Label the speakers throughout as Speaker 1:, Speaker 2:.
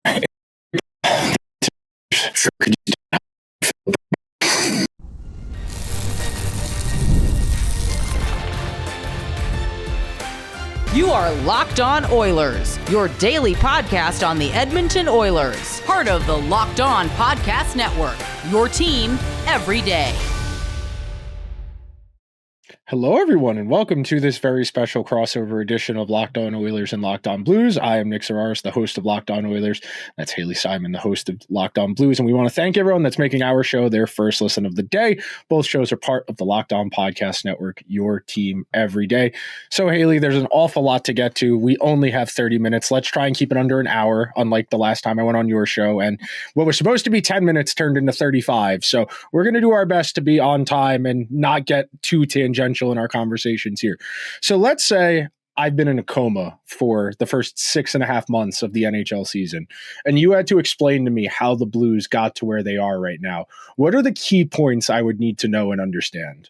Speaker 1: You are Locked On Oilers, your daily podcast on the Edmonton Oilers, part of the Locked On Podcast Network, your team every day.
Speaker 2: Hello, everyone, and welcome to this very special crossover edition of Locked On Oilers and Locked On Blues. I am Nick Zararis, the host of Locked On Oilers. That's Haley Simon, the host of Locked On Blues. And we want to thank everyone that's making our show their first listen of the day. Both shows are part of the Locked On Podcast Network, your team every day. So, Haley, there's an awful lot to get to. We only have 30 minutes. Let's try and keep it under an hour, unlike the last time I went on your show. And what was supposed to be 10 minutes turned into 35. So we're going to do our best to be on time and not get too tangential in our conversations here. So let's say I've been in a coma for the first 6.5 months of the NHL season, and you had to explain to me how the Blues got to where they are right now. What are the key points I would need to know and understand?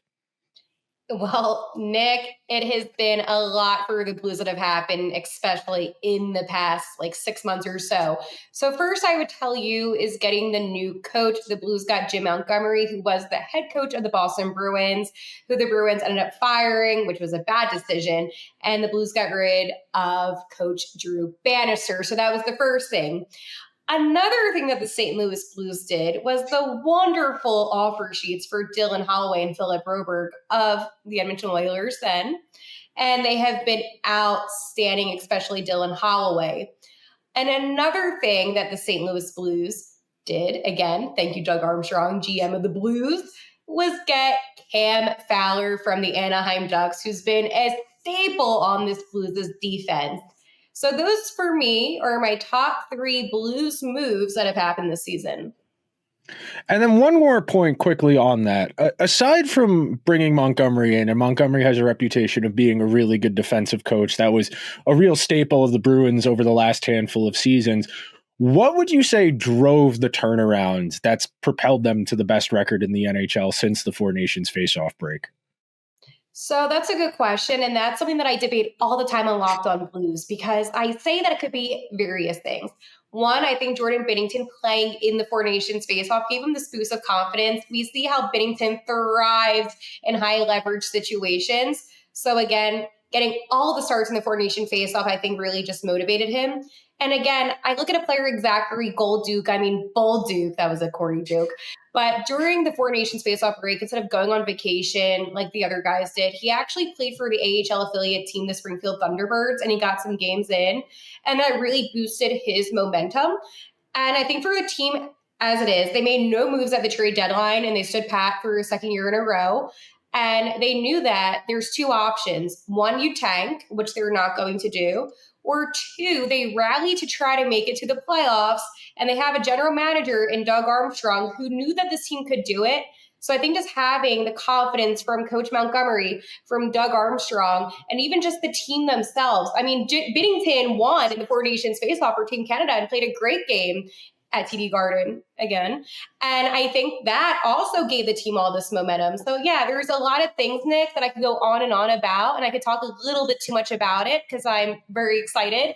Speaker 3: Well, Nick, it has been a lot for the Blues that have happened, especially in the past 6 months or so. So first I would tell you is getting the new coach. The Blues got Jim Montgomery, who was the head coach of the Boston Bruins, who the Bruins ended up firing, which was a bad decision. And the Blues got rid of Coach Drew Bannister. So that was the first thing. Another thing that the St. Louis Blues did was the wonderful offer sheets for Dylan Holloway and Philip Broberg of the Edmonton Oilers then. And they have been outstanding, especially Dylan Holloway. And another thing that the St. Louis Blues did, again, thank you, Doug Armstrong, GM of the Blues, was get Cam Fowler from the Anaheim Ducks, who's been a staple on this Blues' defense. So those, for me, are my top 3 Blues moves that have happened this season.
Speaker 2: And then one more point quickly on that. Aside from bringing Montgomery in, and Montgomery has a reputation of being a really good defensive coach, that was a real staple of the Bruins over the last handful of seasons. What would you say drove the turnaround that's propelled them to the best record in the NHL since the Four Nations face-off break?
Speaker 3: So that's a good question. And that's something that I debate all the time on Locked On Blues, because I say that it could be various things. One, I think Jordan Binnington playing in the Four Nations faceoff gave him this boost of confidence. We see how Binnington thrives in high leverage situations. So again, getting all the starts in the Four Nation faceoff, I think really just motivated him. And again, I look at a player like Zachary Bolduc, that was a corny joke. But during the Four Nations faceoff break, instead of going on vacation like the other guys did, he actually played for the AHL affiliate team, the Springfield Thunderbirds, and he got some games in. And that really boosted his momentum. And I think for the team as it is, they made no moves at the trade deadline, and they stood pat for a second year in a row. And they knew that there's 2 options. One, you tank, which they're not going to do. Or 2, they rally to try to make it to the playoffs, and they have a general manager in Doug Armstrong who knew that this team could do it. So I think just having the confidence from Coach Montgomery, from Doug Armstrong, and even just the team themselves. I mean, Binnington won in the Four Nations faceoff for Team Canada and played a great game at TD Garden again. And I think that also gave the team all this momentum. So yeah, there's a lot of things, Nick, that I could go on and on about, and I could talk a little bit too much about it because I'm very excited,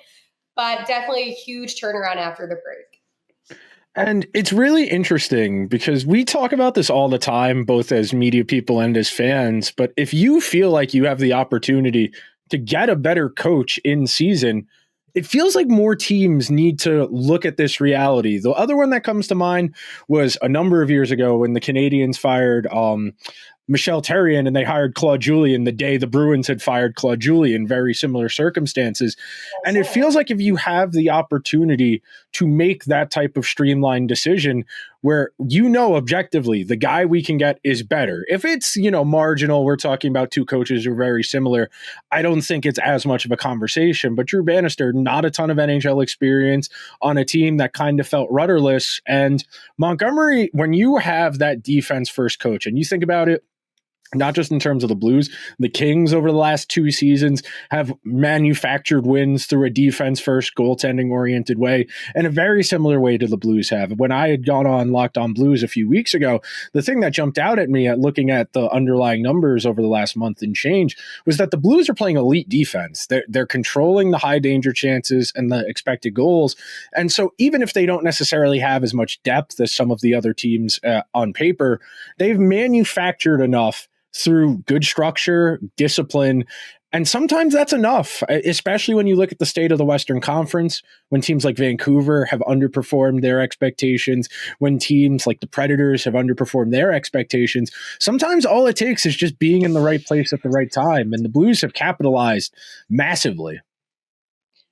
Speaker 3: but definitely a huge turnaround after the break.
Speaker 2: And it's really interesting because we talk about this all the time, both as media people and as fans. But if you feel like you have the opportunity to get a better coach in season, it feels like more teams need to look at this reality. The other one that comes to mind was a number of years ago when the Canadiens fired Michel Therrien and they hired Claude Julien the day the Bruins had fired Claude Julien, very similar circumstances. And it feels like if you have the opportunity to make that type of streamlined decision where objectively the guy we can get is better. If it's, marginal, we're talking about 2 coaches who are very similar, I don't think it's as much of a conversation. But Drew Bannister, not a ton of NHL experience on a team that kind of felt rudderless. And Montgomery, when you have that defense first coach and you think about it, not just in terms of the Blues. The Kings over the last 2 seasons have manufactured wins through a defense-first, goaltending-oriented way, in a very similar way to the Blues have. When I had gone on Locked On Blues a few weeks ago, the thing that jumped out at me at looking at the underlying numbers over the last month and change was that the Blues are playing elite defense. They're controlling the high danger chances and the expected goals. And so even if they don't necessarily have as much depth as some of the other teams on paper, they've manufactured enough through good structure, discipline, and sometimes that's enough, especially when you look at the state of the Western Conference, when teams like Vancouver have underperformed their expectations, when teams like the Predators have underperformed their expectations. Sometimes all it takes is just being in the right place at the right time, and the Blues have capitalized massively.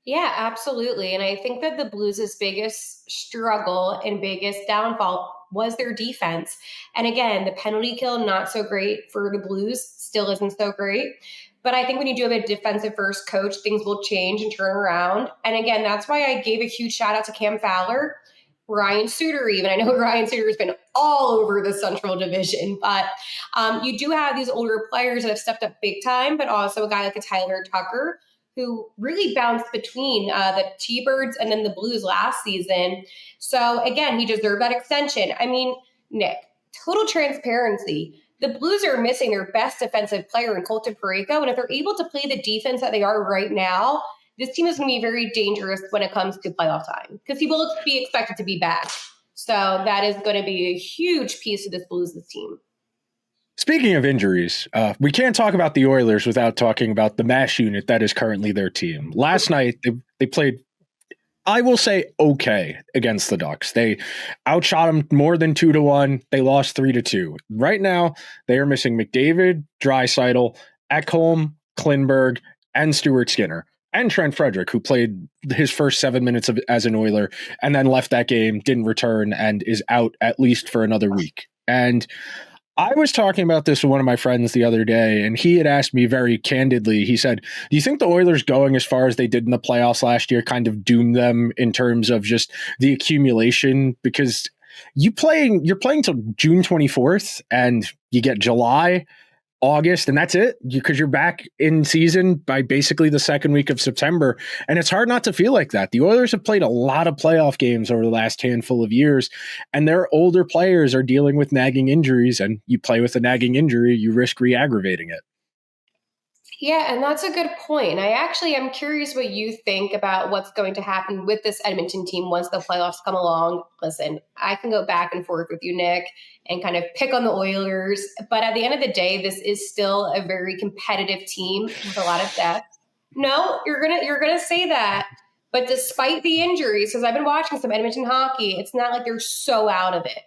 Speaker 3: Yeah, absolutely. And I think that the Blues' biggest struggle and biggest downfall was their defense. And again, the penalty kill, not so great for the Blues, still isn't so great. But I think when you do have a defensive first coach, things will change and turn around. And again, that's why I gave a huge shout out to Cam Fowler, Ryan Suter even. I know Ryan Suter has been all over the Central Division, but you do have these older players that have stepped up big time, but also a guy like a Tyler Tucker, who really bounced between the T-Birds and then the Blues last season. So again, he deserved that extension. I mean, Nick, total transparency. The Blues are missing their best defensive player in Colton Parayko, and if they're able to play the defense that they are right now, this team is going to be very dangerous when it comes to playoff time because he will be expected to be back. So that is going to be a huge piece of this Blues team.
Speaker 2: Speaking of injuries, we can't talk about the Oilers without talking about the MASH unit that is currently their team. Last night, they played, I will say, okay against the Ducks. They outshot them more than 2-1. They lost 3-2. Right now, they are missing McDavid, Draisaitl, Ekholm, Klingberg, and Stuart Skinner, and Trent Frederick, who played his first 7 minutes as an Oiler and then left that game, didn't return, and is out at least for another week. And I was talking about this with one of my friends the other day, and he had asked me very candidly, he said, do you think the Oilers going as far as they did in the playoffs last year kind of doomed them in terms of just the accumulation? Because you're playing till June 24th and you get July, August, and that's it, because you're back in season by basically the second week of September. And it's hard not to feel like that. The Oilers have played a lot of playoff games over the last handful of years, and their older players are dealing with nagging injuries, and you play with a nagging injury, you risk re-aggravating it.
Speaker 3: Yeah, and that's a good point. I actually am curious what you think about what's going to happen with this Edmonton team once the playoffs come along. Listen, I can go back and forth with you, Nick, and kind of pick on the Oilers. But at the end of the day, this is still a very competitive team with a lot of depth. No, you're gonna say that. But despite the injuries, because I've been watching some Edmonton hockey, it's not like they're so out of it.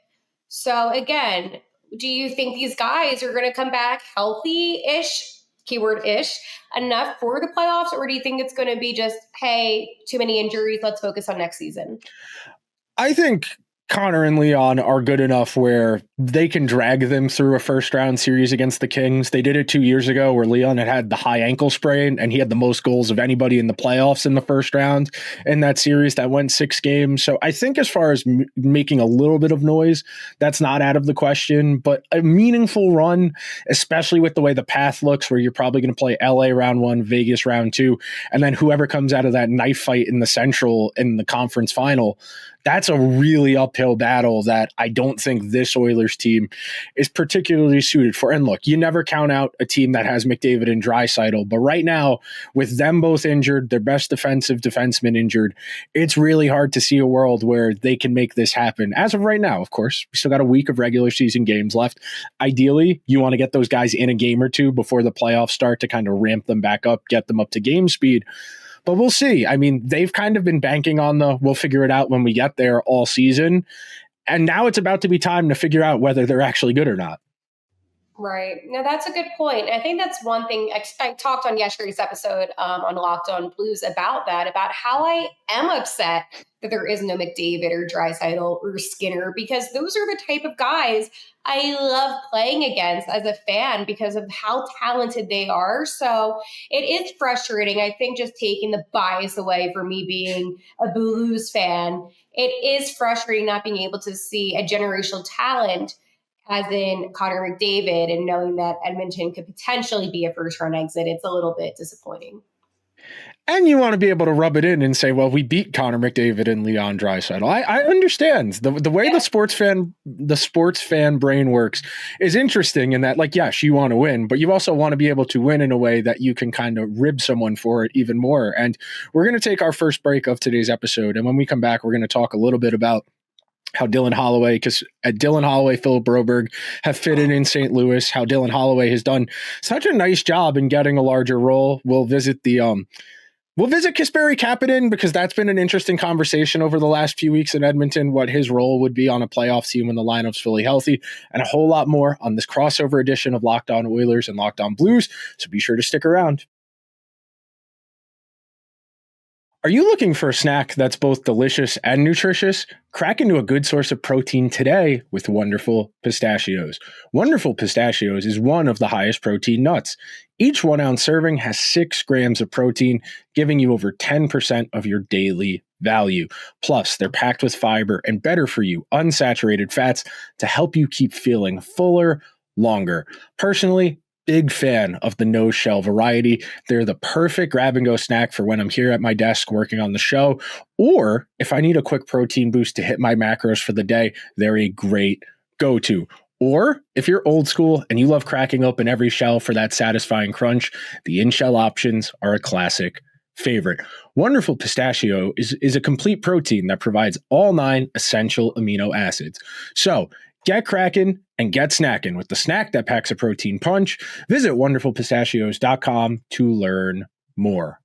Speaker 3: So again, do you think these guys are going to come back healthy-ish? Keyword-ish, enough for the playoffs, or do you think it's going to be just, hey, too many injuries, let's focus on next season?
Speaker 2: I think Connor and Leon are good enough where they can drag them through a first round series against the Kings. They did it 2 years ago where Leon had the high ankle sprain and he had the most goals of anybody in the playoffs in the first round in that series that went 6 games. So I think as far as making a little bit of noise, that's not out of the question, but a meaningful run, especially with the way the path looks, where you're probably going to play LA round 1, Vegas round 2, and then whoever comes out of that knife fight in the Central in the conference final, that's a really uphill battle that I don't think this Oilers team is particularly suited for. And look, you never count out a team that has McDavid and Draisaitl, but right now, with them both injured, their best defensive defenseman injured, it's really hard to see a world where they can make this happen. As of right now, of course, we still got a week of regular season games left. Ideally, you want to get those guys in a game or two before the playoffs start to kind of ramp them back up, get them up to game speed. But we'll see. I mean, they've kind of been banking on the we'll figure it out when we get there all season. And now it's about to be time to figure out whether they're actually good or not.
Speaker 3: Right. No, that's a good point. I think that's one thing I talked on yesterday's episode on Locked On Blues about that, about how I am upset that there is no McDavid or Draisaitl or Skinner, because those are the type of guys I love playing against as a fan because of how talented they are. So it is frustrating. I think just taking the bias away for me being a Blues fan, it is frustrating not being able to see a generational talent as in Connor McDavid, and knowing that Edmonton could potentially be a first-round exit, it's a little bit disappointing.
Speaker 2: And you want to be able to rub it in and say, well, we beat Connor McDavid and Leon Draisaitl. I understand the way the sports fan brain works is interesting in that, like, yes, you want to win, but you also want to be able to win in a way that you can kind of rib someone for it even more. And we're going to take our first break of today's episode. And when we come back, we're going to talk a little bit about how Dylan Holloway, Philip Broberg have fitted in St. Louis, how Dylan Holloway has done such a nice job in getting a larger role. We'll visit Kasperi Kapanen, because that's been an interesting conversation over the last few weeks in Edmonton, what his role would be on a playoff team when the lineup's fully healthy, and a whole lot more on this crossover edition of Locked On Oilers and Locked On Blues. So be sure to stick around. Are you looking for a snack that's both delicious and nutritious? Crack into a good source of protein today with Wonderful Pistachios. Wonderful Pistachios is one of the highest protein nuts. Each 1 ounce serving has 6 grams of protein, giving you over 10% of your daily value. Plus, they're packed with fiber and better for you unsaturated fats to help you keep feeling fuller longer. Personally, big fan of the no-shell variety. They're the perfect grab-and-go snack for when I'm here at my desk working on the show, or if I need a quick protein boost to hit my macros for the day, they're a great go-to. Or if you're old school and you love cracking open every shell for that satisfying crunch, the in-shell options are a classic favorite. Wonderful Pistachio is a complete protein that provides all 9 essential amino acids. So get cracking and get snacking with the snack that packs a protein punch. Visit wonderfulpistachios.com to learn more.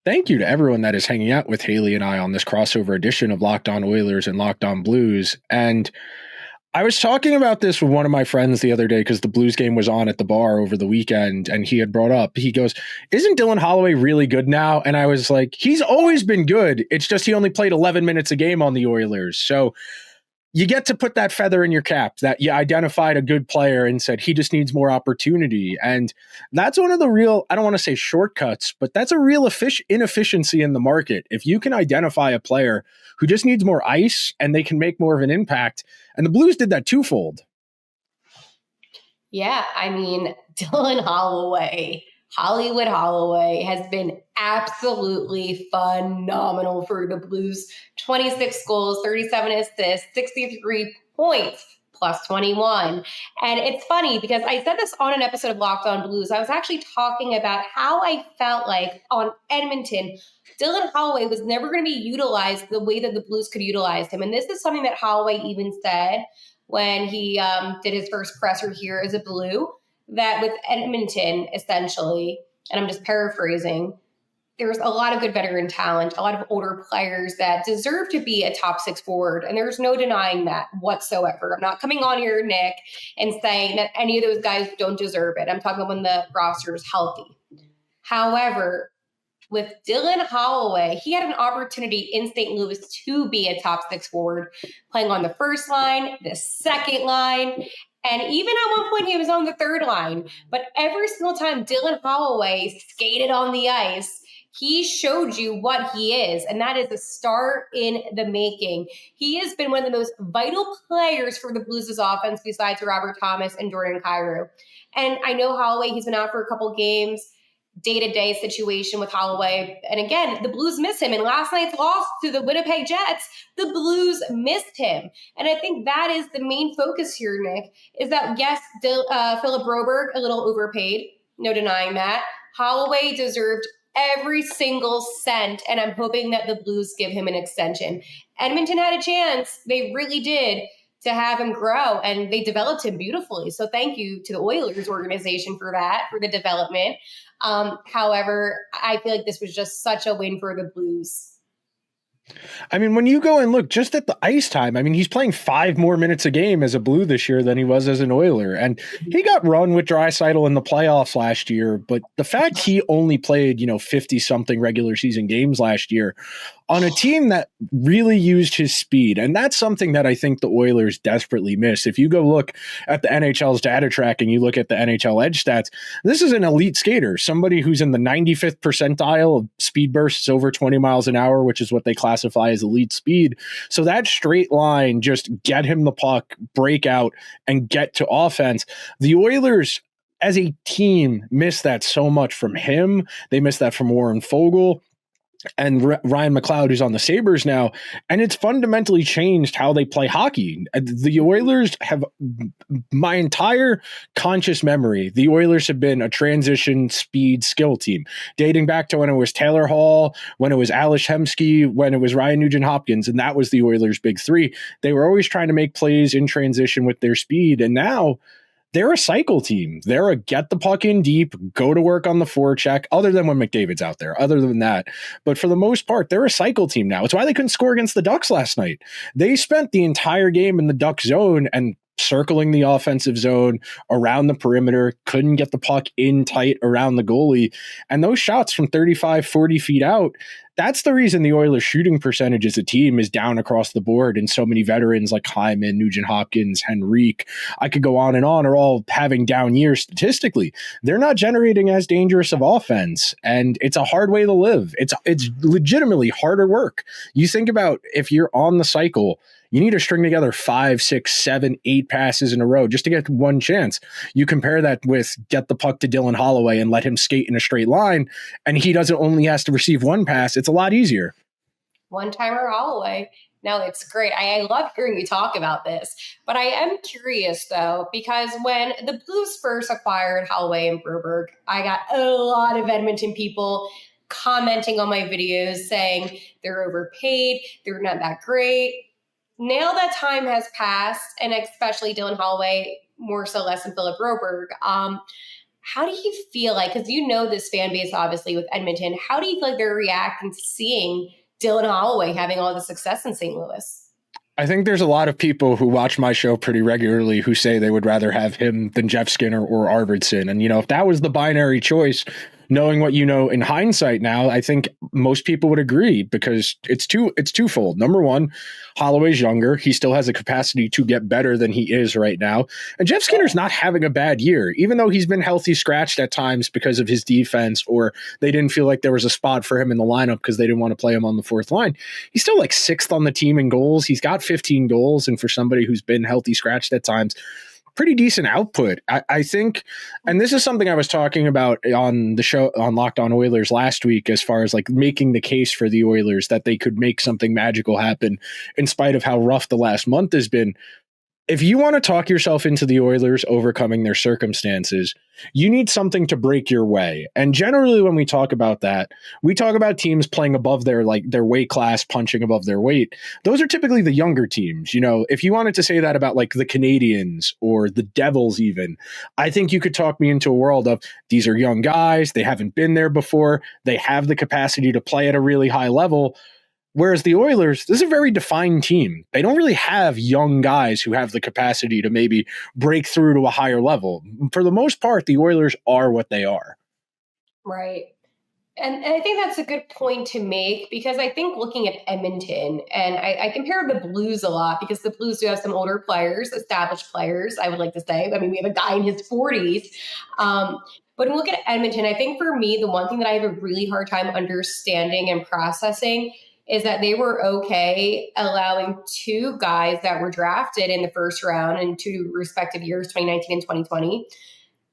Speaker 2: Thank you to everyone that is hanging out with Haley and I on this crossover edition of Locked On Oilers and Locked On Blues. And I was talking about this with one of my friends the other day because the Blues game was on at the bar over the weekend, and he had brought up, he goes, isn't Dylan Holloway really good now? And I was like, he's always been good. It's just he only played 11 minutes a game on the Oilers. So you get to put that feather in your cap that you identified a good player and said he just needs more opportunity. And that's one of the real, I don't want to say shortcuts, but that's a real inefficiency in the market. If you can identify a player who just needs more ice and they can make more of an impact, and the Blues did that twofold.
Speaker 3: Yeah, I mean, Dylan Holloway, Hollywood Holloway, has been absolutely phenomenal for the Blues. 26 goals, 37 assists, 63 points, plus 21. And it's funny because I said this on an episode of Locked On Blues. I was actually talking about how I felt like on Edmonton, Dylan Holloway was never going to be utilized the way that the Blues could utilize him. And this is something that Holloway even said when he did his first presser here as a Blue, that with Edmonton, essentially, and I'm just paraphrasing, there's a lot of good veteran talent, a lot of older players that deserve to be a top 6 forward. And there's no denying that whatsoever. I'm not coming on here, Nick, and saying that any of those guys don't deserve it. I'm talking about when the roster is healthy. However, with Dylan Holloway, he had an opportunity in St. Louis to be a top 6 forward, playing on the first line, the second line, and even at one point he was on the third line. But every single time Dylan Holloway skated on the ice, he showed you what he is, and that is a star in the making. He has been one of the most vital players for the Blues' offense besides Robert Thomas and Jordan Kyrou. And I know Holloway, he's been out for a couple games, day-to-day situation with Holloway. And again, the Blues miss him. And last night's loss to the Winnipeg Jets, the Blues missed him. And I think that is the main focus here, Nick, is that, yes, Philip Broberg, a little overpaid, no denying that. Holloway deserved every single cent, and I'm hoping that the Blues give him an extension. Edmonton had a chance. They really did, to have him grow, and they developed him beautifully. So thank you to the Oilers organization for that, for the development. However, I feel like this was just such a win for the Blues.
Speaker 2: I mean, when you go and look just at the ice time, I mean, he's playing 5 more minutes a game as a Blue this year than he was as an Oiler. And he got run with Draisaitl in the playoffs last year. But the fact he only played, 50-something regular season games last year on a team that really used his speed. And that's something that I think the Oilers desperately miss. If you go look at the NHL's data tracking, you look at the NHL edge stats, this is an elite skater, somebody who's in the 95th percentile of speed bursts over 20 miles an hour, which is what they classify classify as elite speed. So that straight line, just get him the puck, break out, and get to offense. The Oilers, as a team, miss that so much from him. They miss that from Warren Fogle and Ryan McLeod, who's on the Sabres now, and it's fundamentally changed how they play hockey. The Oilers have, my entire conscious memory, the Oilers have been a transition speed skill team, dating back to when it was Taylor Hall, when it was Ales Hemsky, when it was Ryan Nugent-Hopkins, and that was the Oilers' big three. They were always trying to make plays in transition with their speed, and now they're a cycle team. They're a get the puck in deep, go to work on the forecheck, other than when McDavid's out there, other than that. But for the most part, they're a cycle team now. It's why they couldn't score against the Ducks last night. They spent the entire game in the Duck zone and circling the offensive zone around the perimeter, couldn't get the puck in tight around the goalie. And those shots from 35, 40 feet out, that's the reason the Oilers shooting percentage as a team is down across the board. And so many veterans like Hyman, Nugent-Hopkins, Henrique, I could go on and on, are all having down years statistically. They're not generating as dangerous of offense. And it's a hard way to live. It's legitimately harder work. You think about if you're on the cycle, you need to string together 5, 6, 7, 8 passes in a row just to get one chance. You compare that with get the puck to Dylan Holloway and let him skate in a straight line, and he doesn't only has to receive one pass. It's a lot easier.
Speaker 3: One-timer Holloway. No, it's great. I love hearing you talk about this. But I am curious, though, because when the Blues first acquired Holloway and Broberg, I got a lot of Edmonton people commenting on my videos saying they're overpaid, they're not that great. Now that time has passed, and especially Dylan Holloway, more so less than Philip Broberg, how do you feel like, because you know this fan base, obviously, with Edmonton, how do you feel like they're reacting to seeing Dylan Holloway having all the success in St. Louis?
Speaker 2: I think there's a lot of people who watch my show pretty regularly who say they would rather have him than Jeff Skinner or Arvidsson. And, if that was the binary choice, knowing what you know in hindsight now, I think most people would agree, because it's twofold. Number one, Holloway's younger. He still has the capacity to get better than he is right now. And Jeff Skinner's not having a bad year, even though he's been healthy scratched at times because of his defense, or they didn't feel like there was a spot for him in the lineup because they didn't want to play him on the fourth line. He's still like 6th on the team in goals. He's got 15 goals. And for somebody who's been healthy scratched at times, pretty decent output. I think, and this is something I was talking about on the show on Locked On Oilers last week, as far as like making the case for the Oilers that they could make something magical happen in spite of how rough the last month has been. If you want to talk yourself into the Oilers overcoming their circumstances, you need something to break your way. And generally when we talk about that, we talk about teams playing above their weight class, punching above their weight. Those are typically the younger teams. If you wanted to say that about like the Canadiens or the Devils even, I think you could talk me into a world of these are young guys, they haven't been there before, they have the capacity to play at a really high level. Whereas the Oilers, this is a very defined team. They don't really have young guys who have the capacity to maybe break through to a higher level. For the most part, the Oilers are what they are.
Speaker 3: Right. And I think that's a good point to make, because I think looking at Edmonton, and I compare the Blues a lot, because the Blues do have some older players, established players, I would like to say. I mean, we have a guy in his 40s. But when we look at Edmonton, I think for me, the one thing that I have a really hard time understanding and processing is that they were okay allowing 2 guys that were drafted in the first round in 2 respective years, 2019 and 2020,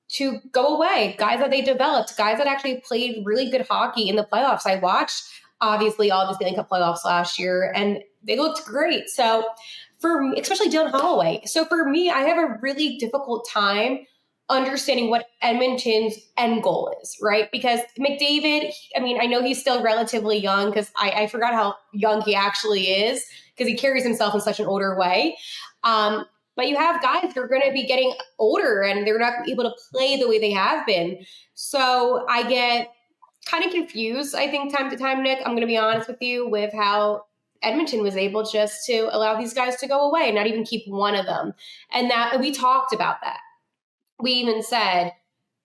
Speaker 3: to go away. Guys that they developed, guys that actually played really good hockey in the playoffs. I watched, obviously, all the Stanley Cup playoffs last year, and they looked great. So for me, especially Dylan Holloway. So for me, I have a really difficult time understanding what Edmonton's end goal is, right? Because McDavid, I know he's still relatively young, because I forgot how young he actually is, because he carries himself in such an older way. But you have guys who are going to be getting older, and they're not able to play the way they have been. So I get kind of confused, I think, time to time, Nick, I'm going to be honest with you, with how Edmonton was able just to allow these guys to go away and not even keep one of them. And that we talked about that. We even said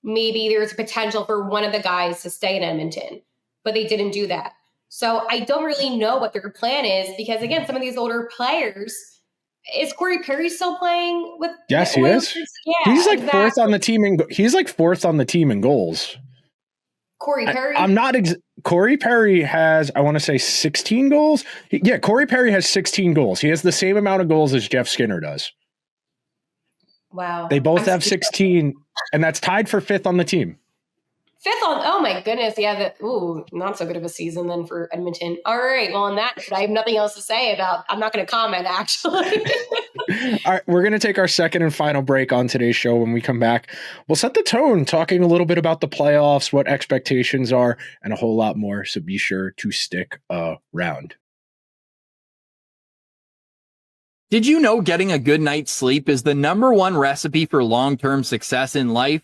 Speaker 3: maybe there's a potential for one of the guys to stay in Edmonton, but they didn't do that. So I don't really know what their plan is, because, again, some of these older players, is Corey Perry still playing with?
Speaker 2: Yes, he is.
Speaker 3: Yeah,
Speaker 2: he's like exactly. Fourth on the team. He's like 4th on the team in goals.
Speaker 3: Corey Perry.
Speaker 2: Corey Perry has, I want to say 16 goals. Corey Perry has 16 goals. He has the same amount of goals as Jeff Skinner does.
Speaker 3: Wow.
Speaker 2: They both have 16, and that's tied for 5th on the team.
Speaker 3: 5th on, oh my goodness. Yeah, not so good of a season then for Edmonton. All right, well, on that, I have nothing else to say about, I'm not going to comment, actually.
Speaker 2: All right, we're going to take our second and final break on today's show. When we come back, we'll set the tone, talking a little bit about the playoffs, what expectations are, and a whole lot more, so be sure to stick around.
Speaker 4: Did you know getting a good night's sleep is the #1 recipe for long-term success in life?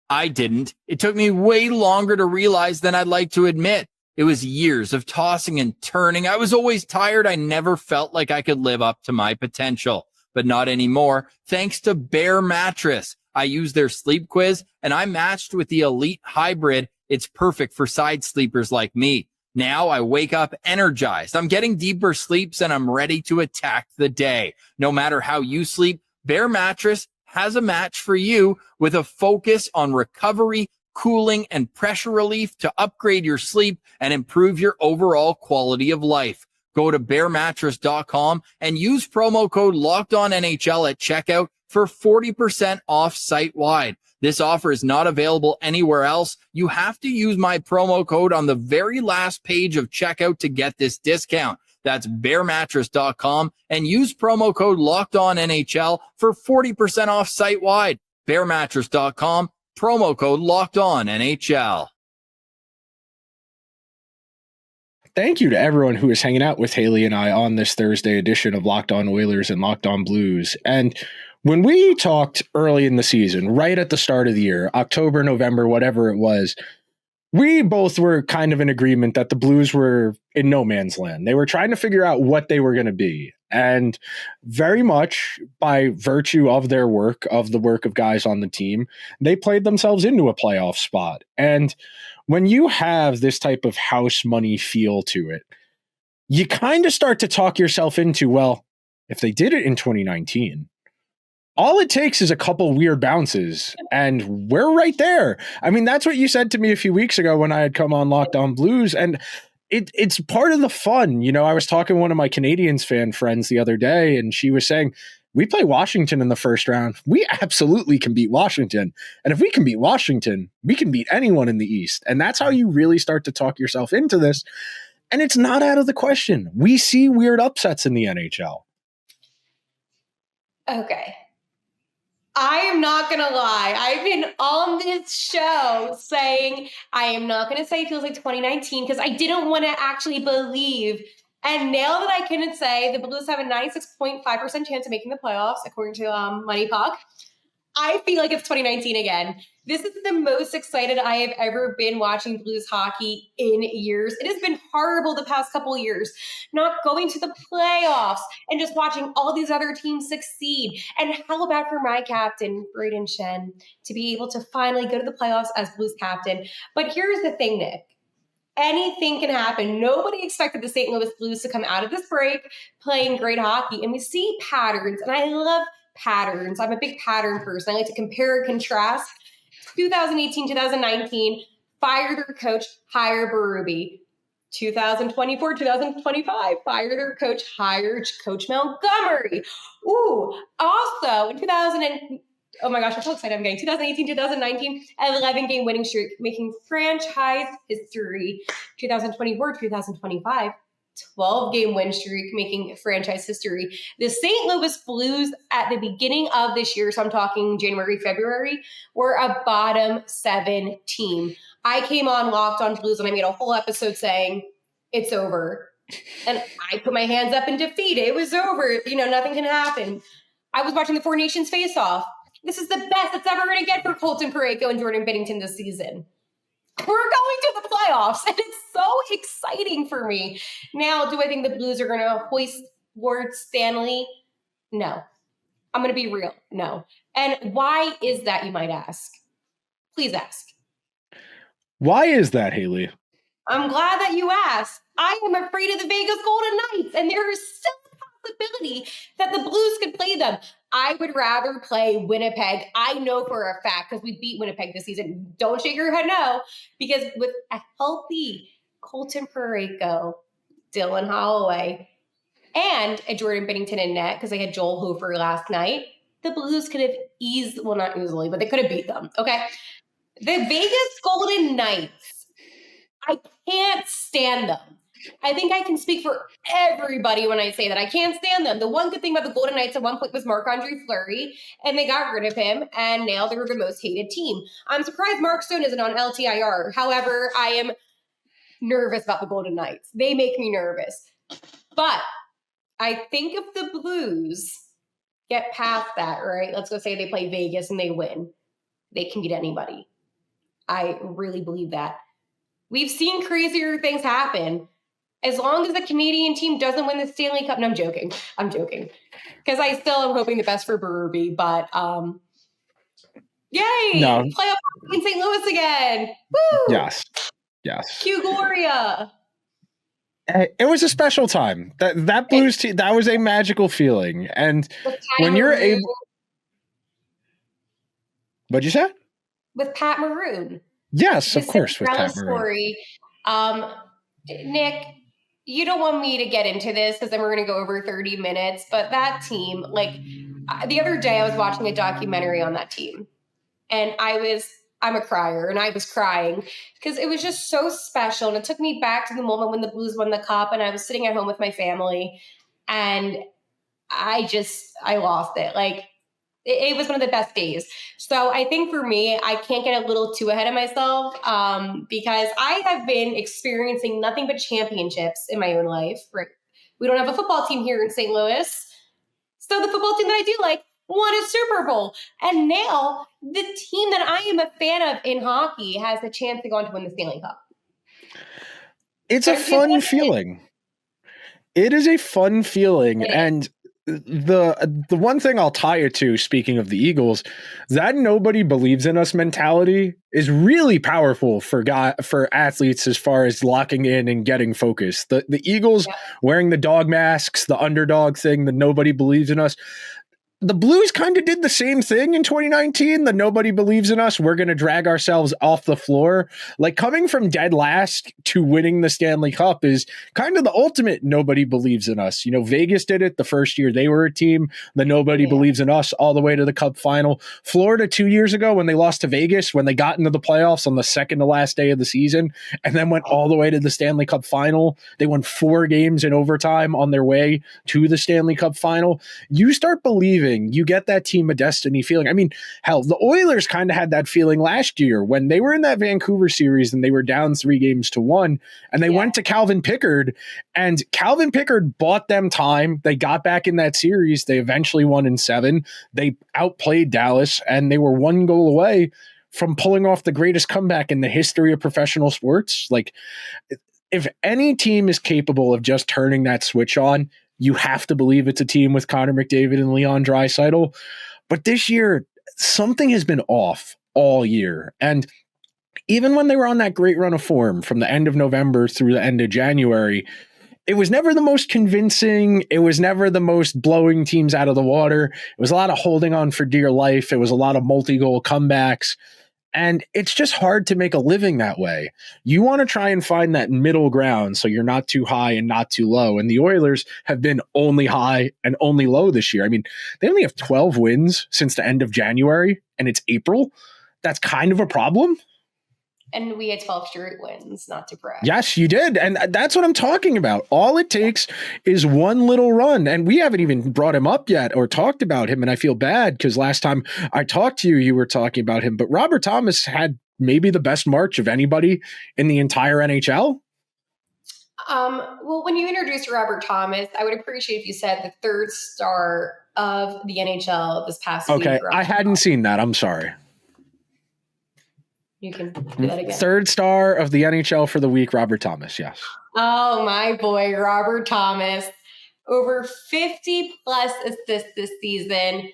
Speaker 4: I didn't. It took me way longer to realize than I'd like to admit. It was years of tossing and turning. I was always tired. I never felt like I could live up to my potential, but not anymore. Thanks to Bare Mattress. I used their sleep quiz and I matched with the Elite Hybrid. It's perfect for side sleepers like me. Now I wake up energized. I'm getting deeper sleeps and I'm ready to attack the day. No matter how you sleep, Bare Mattress has a match for you with a focus on recovery, cooling, and pressure relief to upgrade your sleep and improve your overall quality of life. Go to bearmattress.com and use promo code LOCKEDONNHL at checkout for 40% off site-wide. This offer is not available anywhere else. You have to use my promo code on the very last page of checkout to get this discount. That's bearmattress.com and use promo code LOCKEDONNHL for 40% off site-wide. Bearmattress.com, promo code LOCKEDONNHL.
Speaker 2: Thank you to everyone who is hanging out with Haley and I on this Thursday edition of Locked On Oilers and Locked On Blues. And when we talked early in the season, right at the start of the year, October, November, whatever it was, we both were kind of in agreement that the Blues were in no man's land. They were trying to figure out what they were going to be. And very much by virtue of their work, of the work of guys on the team, they played themselves into a playoff spot. And when you have this type of house money feel to it, you kind of start to talk yourself into, well, if they did it in 2019, all it takes is a couple weird bounces and we're right there. I mean, that's what you said to me a few weeks ago when I had come on Locked On Blues, and it's part of the fun. You know, I was talking to one of my Canadiens fan friends the other day, and she was saying, we play Washington in the first round. We absolutely can beat Washington. And if we can beat Washington, we can beat anyone in the East. And that's how you really start to talk yourself into this. And it's not out of the question. We see weird upsets in the NHL.
Speaker 3: Okay. I am not going to lie. I've been on this show saying I am not going to say it feels like 2019 because I didn't want to actually believe. And now that I can say the Blues have a 96.5% chance of making the playoffs, according to Money Puck, I feel like it's 2019 again. This is the most excited I have ever been watching Blues hockey in years. It has been horrible the past couple of years, not going to the playoffs and just watching all these other teams succeed. And how about for my captain, Braden Shen, to be able to finally go to the playoffs as Blues captain? But here's the thing, Nick. Anything can happen. Nobody expected the St. Louis Blues to come out of this break playing great hockey. And we see patterns, and I love patterns. I'm a big pattern person. I like to compare and contrast. 2018, 2019, fire their coach, hire Berube. 2024, 2025, fire their coach, hire Coach Montgomery. Ooh, also in oh my gosh, I'm so excited I'm getting 2018, 2019, 11-game winning streak, making franchise history. 2024, 2025, 12-game win streak, making franchise history. The St. Louis Blues at the beginning of this year, so I'm talking January, February, were a bottom 7 team. I came on Locked On Blues and I made a whole episode saying it's over. And I put my hands up in defeat. It was over. You know, nothing can happen. I was watching the Four Nations face-off. This is the best it's ever going to get for Colton Parayko and Jordan Binnington this season. We're going to the playoffs, and it's so exciting for me. Now, do I think the Blues are going to hoist Ward Stanley? No. I'm going to be real. No. And why is that, you might ask? Please ask.
Speaker 2: Why is that, Haley?
Speaker 3: I'm glad that you asked. I am afraid of the Vegas Golden Knights, and there is still a possibility that the Blues could play them. I would rather play Winnipeg. I know for a fact, because we beat Winnipeg this season. Don't shake your head no, because with a healthy Colton Parayko, Dylan Holloway, and a Jordan Binnington in net, because they had Joel Hofer last night, the Blues could have not easily, but they could have beat them. Okay. The Vegas Golden Knights, I can't stand them. I think I can speak for everybody when I say that. I can't stand them. The one good thing about the Golden Knights at one point was Marc-Andre Fleury, and they got rid of him, and now they're the most hated team. I'm surprised Mark Stone isn't on LTIR. However, I am nervous about the Golden Knights. They make me nervous. But I think if the Blues get past that, right? Let's go say they play Vegas and they win. They can beat anybody. I really believe that. We've seen crazier things happen. As long as the Canadian team doesn't win the Stanley Cup. No, I'm joking. Because I still am hoping the best for Berube, but yay!
Speaker 2: No.
Speaker 3: Playoff in St. Louis again. Woo!
Speaker 2: Yes.
Speaker 3: Q Gloria.
Speaker 2: It was a special time. That Blues team, that was a magical feeling. And when you're able, what'd you say?
Speaker 3: With Pat Maroon.
Speaker 2: Yes, of course, with Pat Maroon.
Speaker 3: Story. Nick, you don't want me to get into this because then we're going to go over 30 minutes. But that team, the other day I was watching a documentary on that team, and I'm a crier, and I was crying because it was just so special. And it took me back to the moment when the Blues won the Cup, and I was sitting at home with my family, and I lost it. It was one of the best days. So I think for me, I can't get a little too ahead of myself because I have been experiencing nothing but championships in my own life. Right? We don't have a football team here in St. Louis. So the football team that I do won a Super Bowl. And now the team that I am a fan of in hockey has a chance to go on to win the Stanley Cup.
Speaker 2: It's a fun feeling. It is a fun feeling. And the one thing I'll tie it to, speaking of the Eagles, that nobody believes in us mentality is really powerful for athletes as far as locking in and getting focused. The Eagles wearing the dog masks, the underdog thing, the nobody believes in us. The Blues kind of did the same thing in 2019. The nobody believes in us. We're going to drag ourselves off the floor. Coming from dead last to winning the Stanley Cup is kind of the ultimate nobody believes in us. Vegas did it the first year they were a team. The nobody believes in us all the way to the Cup final. Florida 2 years ago when they lost to Vegas, when they got into the playoffs on the second to last day of the season, and then went all the way to the Stanley Cup final. They won 4 games in overtime on their way to the Stanley Cup final. You start believing. You get that team of destiny feeling. I mean, hell, the Oilers kind of had that feeling last year when they were in that Vancouver series and they were down 3-1, and they went to Calvin Pickard, and Calvin Pickard bought them time. They got back in that series. They eventually won in 7. They outplayed Dallas, and they were 1 goal away from pulling off the greatest comeback in the history of professional sports. If any team is capable of just turning that switch on, you have to believe it's a team with Connor McDavid and Leon Draisaitl. But this year, something has been off all year. And even when they were on that great run of form from the end of November through the end of January, it was never the most convincing. It was never the most blowing teams out of the water. It was a lot of holding on for dear life. It was a lot of multi-goal comebacks. And it's just hard to make a living that way. You want to try and find that middle ground so you're not too high and not too low. And the Oilers have been only high and only low this year. I mean, they only have 12 wins since the end of January, and it's April. That's kind of a problem.
Speaker 3: And we had 12 straight wins, not to brag.
Speaker 2: Yes, you did. And that's what I'm talking about. All it takes is one little run. And we haven't even brought him up yet or talked about him. And I feel bad because last time I talked to you, you were talking about him. But Robert Thomas had maybe the best March of anybody in the entire NHL.
Speaker 3: Well, when you introduced Robert Thomas, I would appreciate if you said the 3rd star of the NHL this past week.
Speaker 2: Okay, I hadn't seen that. I'm sorry.
Speaker 3: You can do that again.
Speaker 2: 3rd star of the NHL for the week, Robert Thomas. Yes.
Speaker 3: Oh, my boy, Robert Thomas. Over 50 plus assists this season.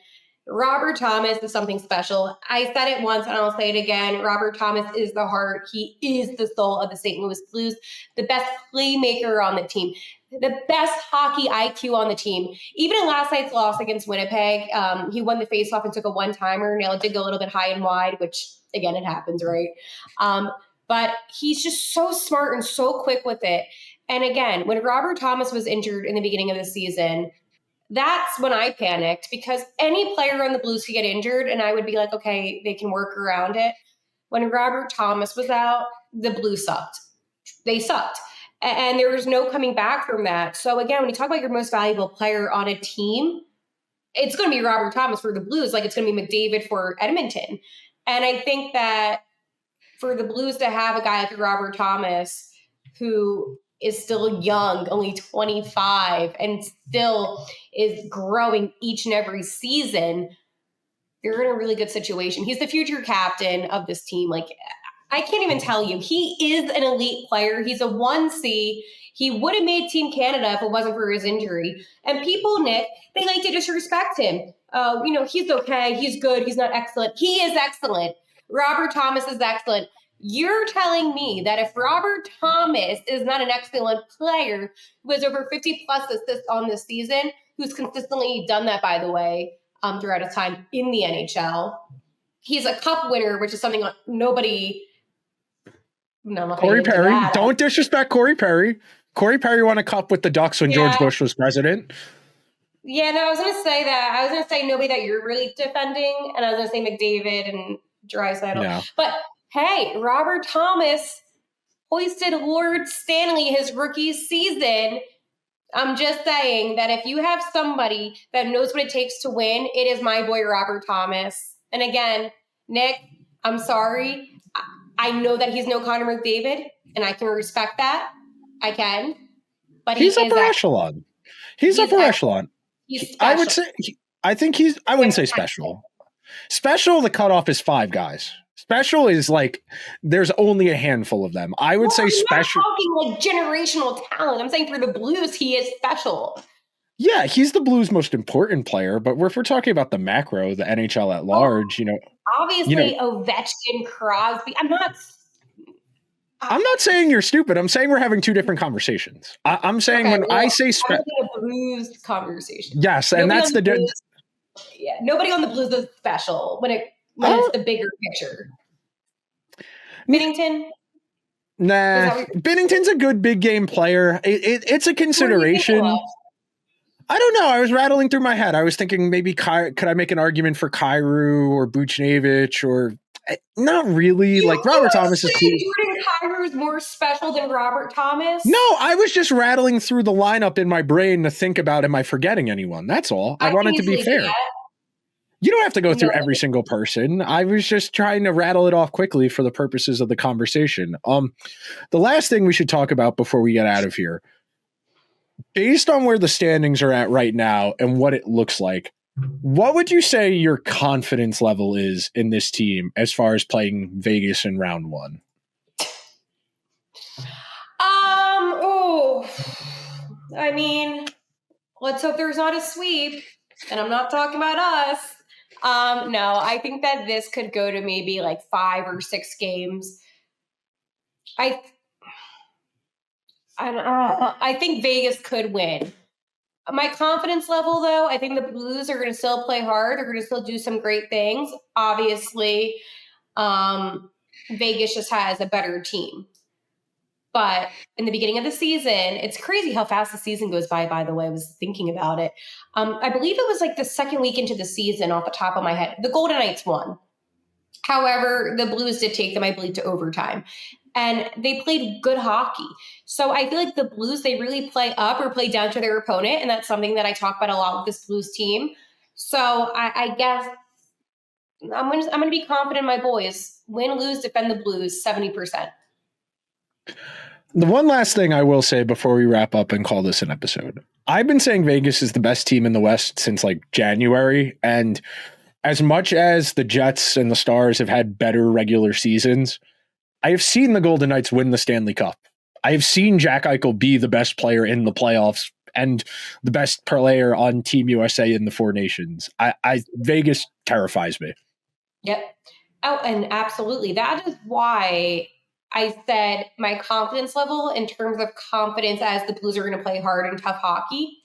Speaker 3: Robert Thomas is something special. I said it once and I'll say it again. Robert Thomas is the heart. He is the soul of the St. Louis Blues, the best playmaker on the team, the best hockey IQ on the team. Even in last night's loss against Winnipeg, he won the faceoff and took a one-timer. Now it did go a little bit high and wide, which, again, it happens, right? But he's just so smart and so quick with it. And again, when Robert Thomas was injured in the beginning of the season, that's when I panicked, because any player on the Blues could get injured and I would be like, okay, they can work around it. When Robert Thomas was out, the Blues sucked. They sucked. And there was no coming back from that. So again, when you talk about your most valuable player on a team, it's going to be Robert Thomas for the Blues, like it's going to be McDavid for Edmonton. And I think that for the Blues to have a guy like Robert Thomas, who is still young, only 25, and still is growing each and every season, you're in a really good situation. He's the future captain of this team. Like, I can't even tell you. He is an elite player. He's a 1C. He would have made Team Canada if it wasn't for his injury. And people, Nick, they like to disrespect him. He's okay. He's good. He's not excellent. He is excellent. Robert Thomas is excellent. You're telling me that if Robert Thomas is not an excellent player who has over 50 plus assists on this season, who's consistently done that, by the way, throughout his time in the NHL, he's a cup winner, which is something nobody. No,
Speaker 2: Corey Perry. Don't disrespect Corey Perry. Corey Perry won a cup with the Ducks when George Bush was president.
Speaker 3: Yeah, no, I was going to say that. I was going to say nobody that you're really defending, and I was going to say McDavid and Draisaitl.
Speaker 2: No.
Speaker 3: But hey, Robert Thomas hoisted Lord Stanley his rookie season. I'm just saying that if you have somebody that knows what it takes to win, it is my boy Robert Thomas. And again, Nick, I'm sorry. I know that he's no Connor McDavid, and I can respect that. I can. But
Speaker 2: he's upper echelon. He's upper echelon.
Speaker 3: He's special.
Speaker 2: I would say, I wouldn't say special. Special, the cutoff is 5 guys. Special is like, there's only a handful of them. I would say special.
Speaker 3: I'm not talking like generational talent. I'm saying for the Blues, he is special.
Speaker 2: Yeah, he's the Blues' most important player, but if we're talking about the macro, the NHL at large,
Speaker 3: Obviously, Ovechkin, Crosby. I'm not saying
Speaker 2: you're stupid. I'm saying we're having 2 different conversations. I'm saying I say
Speaker 3: a Blues conversation.
Speaker 2: Yes, and that's the
Speaker 3: Blues, yeah, nobody on the Blues is special when it's the bigger picture. Binnington?
Speaker 2: Nah, Binnington's a good big game player. It's a consideration. I don't know. I was rattling through my head. I was thinking maybe could I make an argument for Kyrou or Buchnevich or not really. Like Robert Thomas is cool.
Speaker 3: Jordan Kyrou is more special than Robert Thomas?
Speaker 2: No, I was just rattling through the lineup in my brain to think about, am I forgetting anyone? That's all. I wanted to be fair. You don't have to go through every single person. I was just trying to rattle it off quickly for the purposes of the conversation. The last thing we should talk about before we get out of here, based on where the standings are at right now and what it looks like, what would you say your confidence level is in this team as far as playing Vegas in round 1?
Speaker 3: I mean, let's hope there's not a sweep, and I'm not talking about us. No, I think that this could go to maybe like 5 or 6 games. I think Vegas could win. My confidence level, though, I think the Blues are going to still play hard. They're going to still do some great things. Obviously, Vegas just has a better team. But in the beginning of the season, it's crazy how fast the season goes by the way. I was thinking about it. I believe it was like the second week into the season off the top of my head. The Golden Knights won. However, the Blues did take them, I believe, to overtime. And they played good hockey. So I feel like the Blues, they really play up or play down to their opponent. And that's something that I talk about a lot with this Blues team. So I guess I'm going to be confident in my boys. Win, lose, defend the Blues, 70%.
Speaker 2: The one last thing I will say before we wrap up and call this an episode. I've been saying Vegas is the best team in the West since like January. And as much as the Jets and the Stars have had better regular seasons, I have seen the Golden Knights win the Stanley Cup. I have seen Jack Eichel be the best player in the playoffs and the best player on Team USA in the Four Nations. Vegas terrifies me.
Speaker 3: Yep. Oh, and absolutely. That is why I said my confidence level in terms of confidence as the Blues are going to play hard and tough hockey.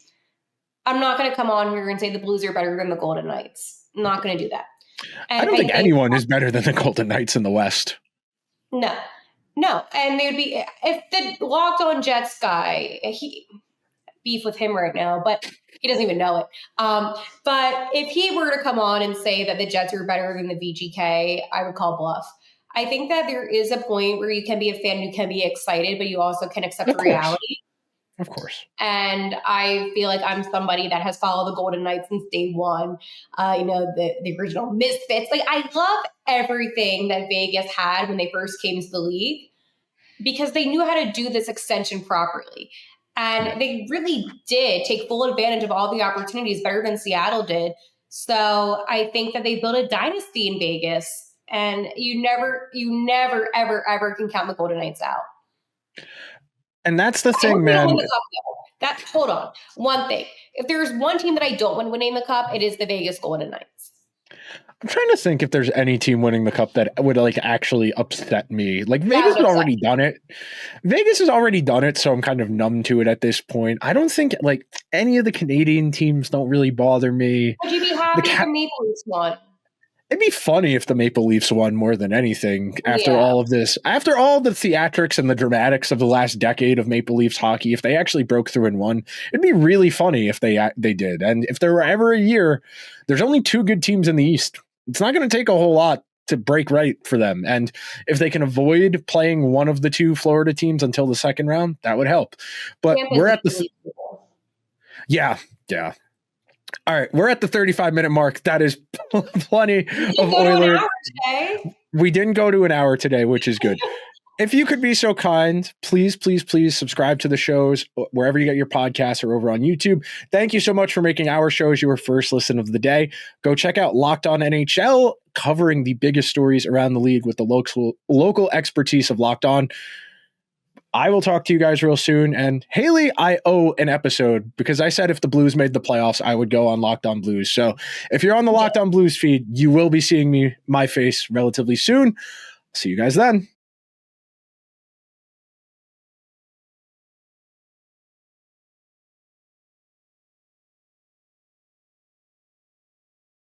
Speaker 3: I'm not going to come on here and say the Blues are better than the Golden Knights. I'm not going to do that. And
Speaker 2: I don't think anyone is better than the Golden Knights in the West.
Speaker 3: No. And they would be, if the Locked On Jets guy, beef with him right now, but he doesn't even know it. But if he were to come on and say that the Jets are better than the VGK, I would call bluff. I think that there is a point where you can be a fan, you can be excited, but you also can accept reality.
Speaker 2: Of course.
Speaker 3: And I feel like I'm somebody that has followed the Golden Knights since day one. The original Misfits. Like, I love everything that Vegas had when they first came to the league because they knew how to do this extension properly. And they really did take full advantage of all the opportunities better than Seattle did. So I think that they built a dynasty in Vegas, and you never, ever, ever can count the Golden Knights out.
Speaker 2: And that's the thing, man.
Speaker 3: Hold on. One thing. If there's one team that I don't want winning the cup, it is the Vegas Golden Knights.
Speaker 2: I'm trying to think if there's any team winning the cup that would actually upset me. Vegas has already done it. Vegas has already done it, so I'm kind of numb to it at this point. I don't think any of the Canadian teams don't really bother me.
Speaker 3: Would you be happy if the Maple Leafs won?
Speaker 2: It'd be funny if the Maple Leafs won more than anything after all of this. After all the theatrics and the dramatics of the last decade of Maple Leafs hockey, if they actually broke through and won, it'd be really funny if they did. And if there were ever a year, there's only two good teams in the East. It's not going to take a whole lot to break right for them. And if they can avoid playing one of the two Florida teams until the second round, that would help. But we're at the Yeah. All right, we're at the 35-minute mark. That is plenty of Oilers. We didn't go to an hour today, which is good. If you could be so kind, please subscribe to the shows wherever you get your podcasts or over on YouTube. Thank you so much for making our shows your first listen of the day. Go check out Locked On NHL, covering the biggest stories around the league with the local expertise of Locked On. I will talk to you guys real soon. And Haley, I owe an episode because I said if the Blues made the playoffs, I would go on Locked On Blues. So if you're on the Locked On Blues feed, you will be seeing my face relatively soon. See you guys then.